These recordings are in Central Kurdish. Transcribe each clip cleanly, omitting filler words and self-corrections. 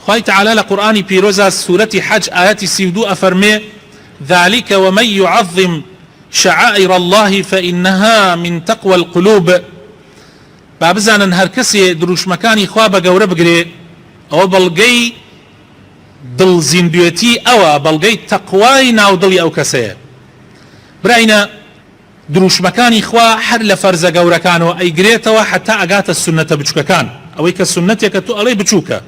خوای تعالی لقرآن پیروزا سورة حج آيات 32 أفرمي ذلك ومن يعظم شعائر الله فإنها من تقوى القلوب بابزانا هر کسی دروش مکانی خواه بگوره بگره او بلگی دل زیندویتی او بلگی تقوای ناو دلی او کسیه براینا دروش مکانی خواه هر لفرز گورکانو ای گریتوا حتی اگات السنة بچوککان اوی که سنتی که تو علی بچوکه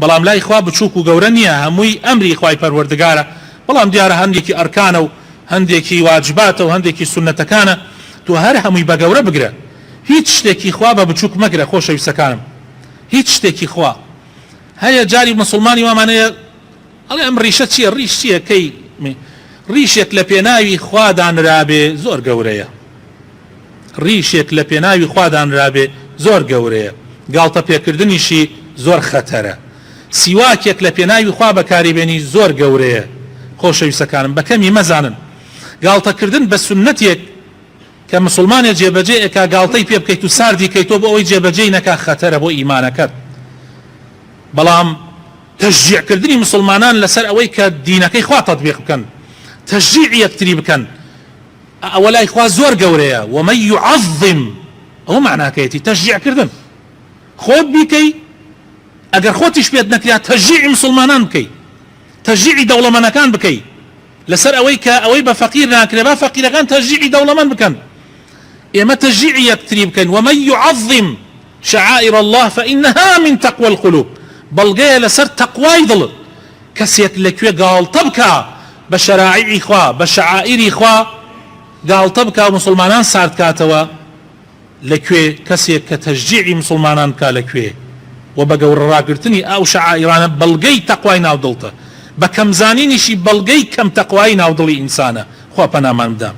بەڵام لای خوا بچووک و گەورە نییە هەمووی ئەمری خوای پەروەردگارە بەڵام دیارە هەندێکی ئەرکانە و هەندێکی واجباتە و هەندێکی سونەتەکانە تو هەر هەمووی بە گەورە بگرە هیچ شتێکی خوا بە بچووک مەگرە خۆشەویستەکانم هیچ شتێکی خوا هەیە جاری مسلمانی وامانەیە ئەڵێ ئەم ڕیشە چییە ڕیش چییە کەی ڕیشێک لە پێناوی خوا دانرابێ زۆر گەورەیە ڕیشێک لە پێناوی خوا دانرابێ زۆر گەورەیە گاڵتە پێکردنیشی زۆر خەتەرە سیواکێک لە پێناوی خوا بەکاریبێنی زۆر گەورەیە خۆشەویستەکانم بەکەمی مەزانن گاڵتەکردن بە سونەتێک کە مسلمانێ جێبەجێ ئەکا گاڵتەی پێ بکەیت و ساردی کەیتۆ بۆ ئەوەی جێبەجێی نەکا خەتەرە بۆ ئیمانەکەت بەڵام تەشجیعکردنی مسلمانان لەسەر ئەوەی کە دینەکەی خوا تەطبیق بکەن تەشجیعی یەکتری بکەن ئەوە لای خوا زۆر گەورەیە ومن يعظم ئەوە معناکەیەتی تەشجیعکردن خۆت بیکەی ئەگەر خۆتیش پێت نەکرا تەشجیعی مسلمانان بکەی تەشجیعی دەوڵەمەندەکان بکەی لەسەر ئەوەی کە ئەوەی بە فەقیر ناکرێ با فەقیرەکان تەشجیعی دەوڵەمەند بکەن ئێمە تەشجیعی یەکتری بکەین ومن يعظم شعائر الله فإنها من تقوى القلوب بەڵگەیە لەسەر تەقوای دڵت کەسێک لەکوێ گاڵتە بکا بە شەرائیعی خوا بە شعائیری خوا گاڵتە بکا و مسلمانان سارد کاتەوە لەکوێ کەسێک کە تەشجیعی مسلمانان بکا لەکوێ و بە گەورەڕاگرتنی ئەو شعائیرانە بەڵگەی تەقوای ناودڵتە بە کەمزانینیشی بەڵگەی کەم تەقوای ناودڵی ئینسانە خوا پەنامان بدە